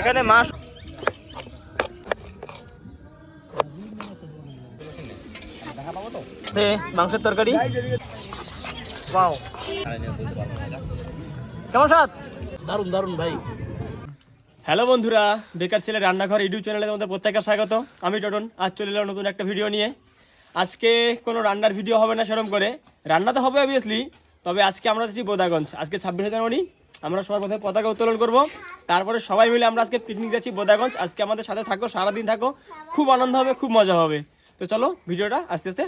এখানে মাছ মাংসের তরকারি। ওয়াও, কেমন স্বাদ? দারুন দারুন ভাই। হ্যালো বন্ধুরা, বেকার ছেলে রান্নাঘর ইউটিউব চ্যানেলে তোমাদের প্রত্যেকের স্বাগত। আমি টটন, আজ চলে এলাম নতুন একটা ভিডিও নিয়ে। আজকে কোনো রান্নার ভিডিও হবে না সেরকম করে, রান্না তো হবে অবভিয়াসলি, তবে আজকে আমরা যাচ্ছি বোদাগঞ্জ। আজকে 26শে জানুয়ারি, আমরা সবার প্রথমে পতাকা উত্তোলন করব, তারপরে সবাই মিলে আমরা আজকে পিকনিক যাচ্ছি বোদাগঞ্জ। আজকে আমাদের সাথে থাকো, সারাদিন থাকো, খুব আনন্দ হবে, খুব মজা হবে। তো চলো ভিডিওটা আস্তে আস্তে।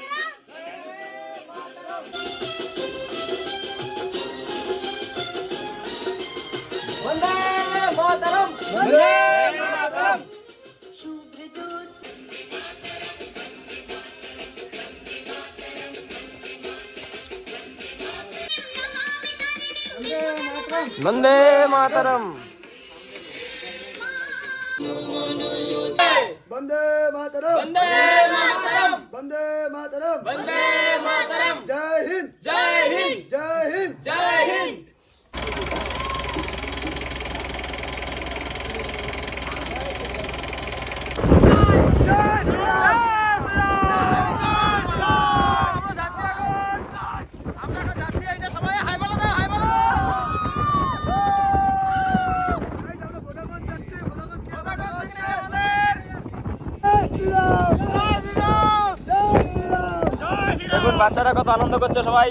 वंदे मातरम, वंदे मातरम, वंदे मातरम, वंदे मातरम, वंदे मातरम। जय हिंद, जय हिंद, जय हिंद, जय हिंद। দেখুন বাচ্চারা কত আনন্দ করছে সবাই।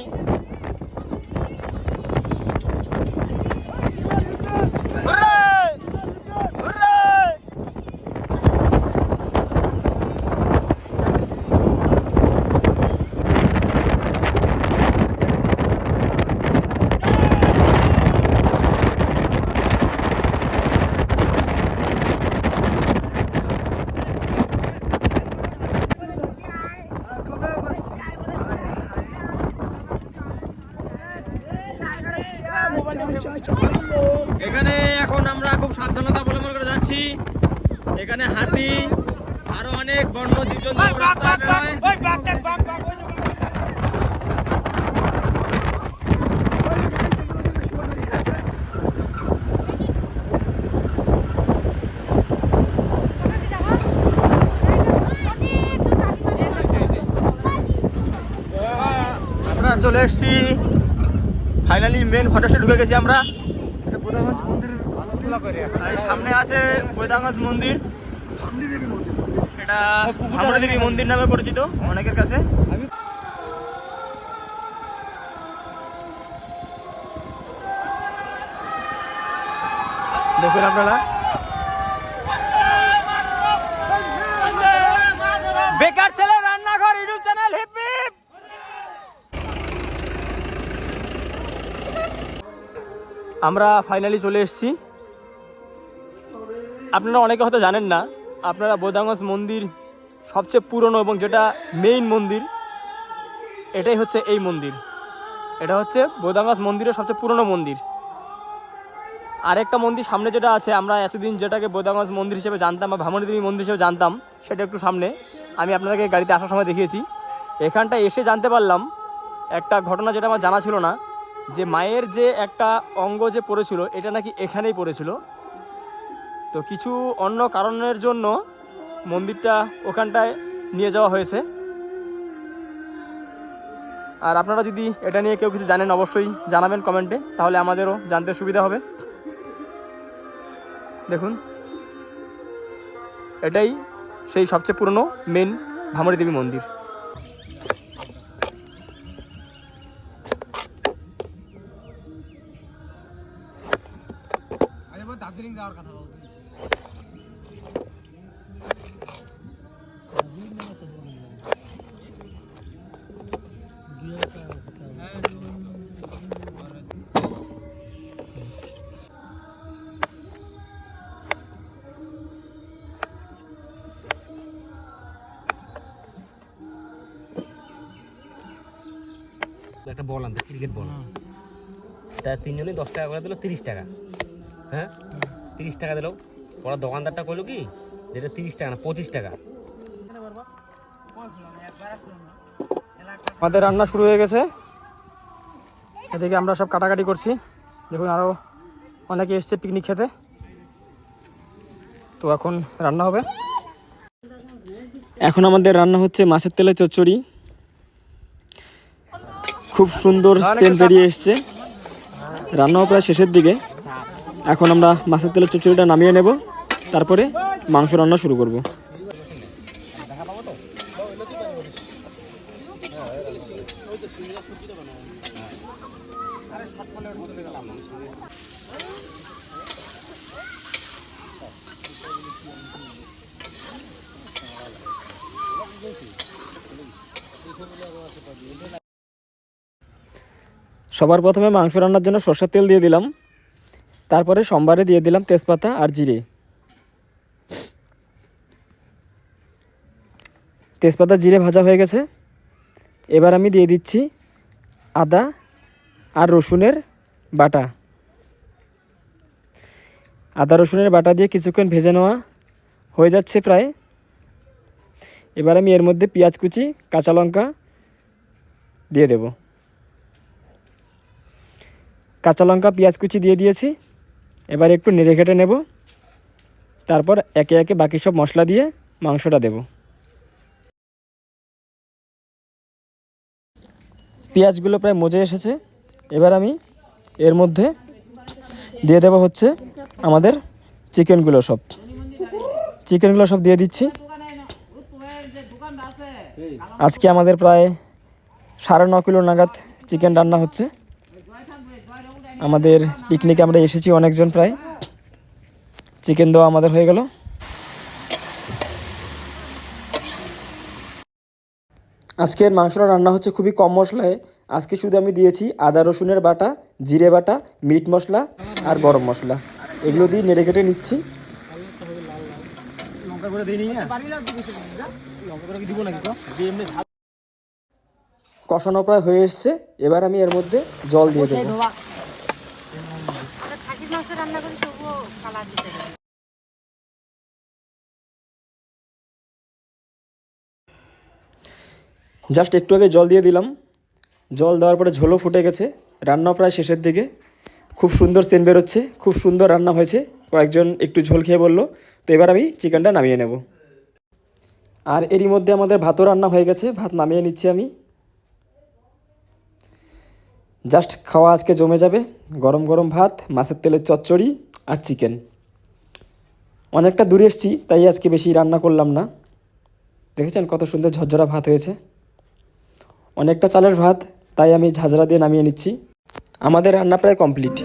এখানে এখন আমরা খুব সাবধানতা অবলম্বন করে যাচ্ছি। এখানে হাতি আরো অনেক বন্য জীবজন্তু রাস্তায় বেরোয়। আমরা চলে এসেছি ফাইনালি মেন ফরেস্টে ঢুকে গেছি আমরা। সামনে আছে বোদাগঞ্জ মন্দির, এটা ভামরা দেবী মন্দির নামে পরিচিত অনেকের কাছে। দেখুন আপনারা, বেকার ছেলে রান্নাঘর ইউটিউব চ্যানেল হিপ হিপ। আমরা ফাইনালি চলে এসেছি। আপনারা অনেকে হয়তো জানেন না, আপনারা বোদাগঞ্জ মন্দির সবচেয়ে পুরনো এবং যেটা মেইন মন্দির, এটাই হচ্ছে এই মন্দির। এটা হচ্ছে বোদাগঞ্জ মন্দিরের সবচেয়ে পুরনো মন্দির। আরেকটা মন্দির সামনে যেটা আছে, আমরা এতদিন যেটাকে বোদাগঞ্জ মন্দির হিসেবে জানতাম বা ভামরা দেবী মন্দির হিসেবে জানতাম, সেটা একটু সামনে। আমি আপনাদেরকে গাড়িতে আসার সময় দেখিয়েছি। এখানটা এসে জানতে পারলাম একটা ঘটনা যেটা আমার জানা ছিল না, যে মায়ের যে একটা অঙ্গ যে পড়েছিল, এটা নাকি এখানেই পড়েছিল। তো কিছু অন্য কারণের জন্য মন্দিরটা ওখানটায় নিয়ে যাওয়া হয়েছে। আর আপনারা যদি এটা নিয়ে কেউ কিছু জানেন অবশ্যই জানাবেন কমেন্টে, তাহলে আমাদেরও জানতে সুবিধা হবে। দেখুন, এটাই সেই সবচেয়ে পুরনো মেন ভামরা দেবী মন্দির। দার্জিলিং যাওয়ার কথা বলছি। একটা বল আনতে, ক্রিকেট বল, তা তিনজনই 10 টাকা করে দিল, 30 টাকা। হ্যাঁ, 30 টাকা দিল। ওরা দোকানদারটা কইলো কি, যেটা 30 টাকা না 25 টাকা। আমাদের রান্না শুরু হয়ে গেছে, এদিকে আমরা সব কাটাকাটি করছি। দেখুন আরও অনেকে এসছে পিকনিক খেতে। তো এখন রান্না হবে। এখন আমাদের রান্না হচ্ছে মাছের তেলে চচ্চড়ি। খুব সুন্দর সেন্ট বেরিয়ে এসছে, রান্নাও প্রায় শেষের দিকে। এখন আমরা মাছের তেলে চচ্চড়িটা নামিয়ে নেব, তারপরে মাংস রান্না শুরু করব। সবার প্রথমে মাংস রান্নার জন্য সরষের তেল দিয়ে দিলাম, তারপরে সোমবারে দিয়ে দিলাম তেজপাতা আর জিরে। তেজপাতা জিরে ভাজা হয়ে গেছে, এবার আমি দিয়ে দিচ্ছি আদা আর রসুনের বাটা। আদা রসুনের বাটা দিয়ে কিছুক্ষণ ভেজে নেওয়া হয়ে যাচ্ছে প্রায়। এবার আমি এর মধ্যে পেঁয়াজ কুচি, কাঁচা লঙ্কা দিয়ে দেব। কাঁচা লঙ্কা পেঁয়াজ কুচি দিয়ে দিয়েছি, এবার একটু নেড়ে ঘেটে নেব, তারপর একে একে বাকি সব মশলা দিয়ে মাংসটা দেব। পেঁয়াজগুলো প্রায় মজে এসেছে, এবার আমি এর মধ্যে দিয়ে দেব হচ্ছে আমাদের চিকেনগুলো সব দিয়ে দিচ্ছি। আজকে আমাদের প্রায় 9.5 কিলো নাগাদ চিকেন রান্না হচ্ছে। আমাদের পিকনিকে আমরা এসেছি অনেকজন, প্রায় চিকেন দেওয়া আমাদের হয়ে গেল। আজকের মাংসটা রান্না হচ্ছে খুবই কম মশলায়। আজকে শুধু আমি দিয়েছি আদা রসুনের বাটা, জিরে বাটা, মিট মশলা আর গরম মশলা, এগুলো দিয়ে নেড়ে কেটে নিচ্ছি। কষানো প্রায় হয়ে এসছে, এবার আমি এর মধ্যে জল দিয়ে দেবো। জাস্ট একটু আগে জল দিয়ে দিলাম, জল দেওয়ার পরে ঝোলও ফুটে গেছে, রান্না প্রায় শেষের দিকে। খুব সুন্দর সেন্ট বেরোচ্ছে, খুব সুন্দর রান্না হয়েছে। কয়েকজন একটু ঝোল খেয়ে বললো, তো এবার আমি চিকেনটা নামিয়ে নেব। আর এরই মধ্যে আমাদের ভাতও রান্না হয়ে গেছে, ভাত নামিয়ে নিচ্ছি আমি। জাস্ট খাওয়া আজকে জমে যাবে, গরম গরম ভাত, মাছের তেলের চচ্চড়ি আর চিকেন। অনেকটা দূরে এসেছি, তাই আজকে বেশি রান্না করলাম না। দেখেছেন কত সুন্দর ঝরঝরা ভাত হয়েছে, অনেকটা চালের ভাত, তাই আমি ঝাঁঝরা দিয়ে নামিয়ে নিচ্ছি। আমাদের রান্না প্রায় কমপ্লিট।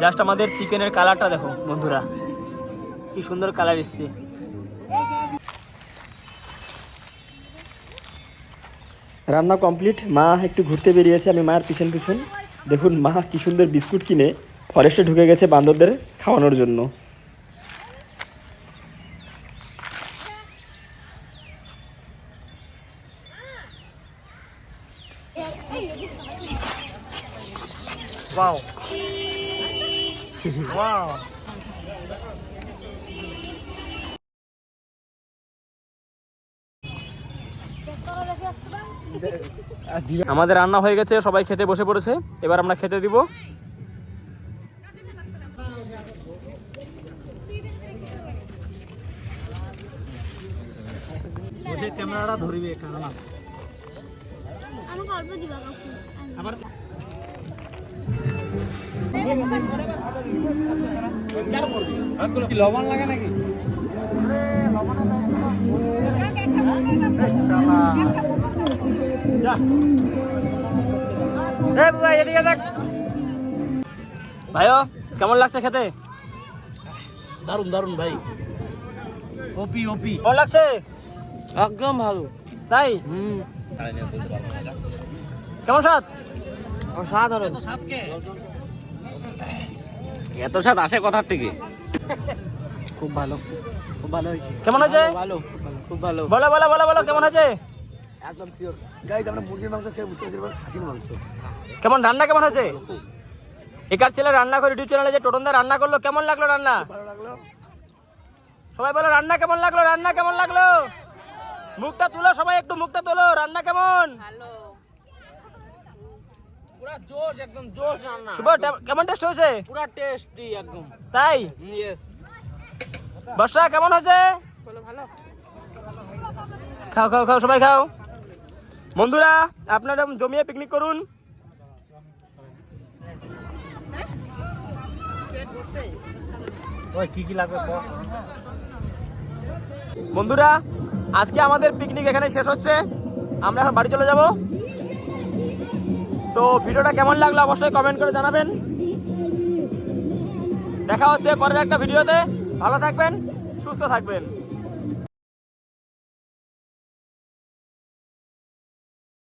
জাস্ট আমাদের চিকেনের কালারটা দেখো বন্ধুরা, কি সুন্দর কালার এসছে। রান্না কমপ্লিট। মা একটু ঘুরতে বেরিয়েছে, আমি মায়ের পিছন পিছন। দেখুন মা কি সুন্দর বিস্কুট কিনে ফরেস্টে ঢুকে গেছে বান্দরদের খাওয়ানোর জন্য। Wow. Wow. আমাদের রান্না হয়ে গেছে, সবাই খেতে বসে পড়েছে, এবার আমরা খেতে দিব। ক্যামেরাটা ধরবে কারণ আমাকে অল্প দিবা আবার লবণ লাগে নাকি? ভাইও কেমন লাগছে খেতে? দারুন দারুন ভাই, ওপি ওপি। কেমন লাগছে? একদম ভালো। তাই? কেমন স্বাদ? অসাধারণ। এত স্বাদ আসে কথার থেকে। খুব ভালো, খুব ভালো হয়েছে। কেমন হয়েছে? ভালো, খুব ভালো। বলো বলো বলো বলো কেমন হয়েছে? একদম পিওর। গাইস আমরা মুরগির মাংস খেয়ে বুঝতে পারছি খাসির মাংস। কেমন রান্না কেমন হয়েছে? একার ছেলে রান্না করে ইউটিউব চ্যানেলে যে টোটনদা রান্না করলো, কেমন লাগলো রান্না? ভালো লাগলো। সবাই বলো রান্না কেমন লাগলো, রান্না কেমন লাগলো? মুখটা তুলো সবাই, একটু মুখটা তোলো। রান্না কেমন? ভালো, পুরা জোশ, একদম জোশ রান্না। শুভ কেমন টেস্ট হয়েছে? পুরা টেস্টি একদম। তাই? ইয়েস। বর্ষা কেমন হয়েছে? খাও খাও খাও, সবাই খাও। বন্ধুরা আপনারা জমিয়ে পিকনিক করুন। বন্ধুরা আজকে আমাদের পিকনিক এখানে শেষ হচ্ছে, আমরা এখন বাড়ি চলে যাব। তো ভিডিওটা কেমন লাগলো অবশ্যই কমেন্ট করে জানাবেন। দেখা হচ্ছে পরের একটা ভিডিওতে। ভালো থাকবেন, সুস্থ থাকবেন।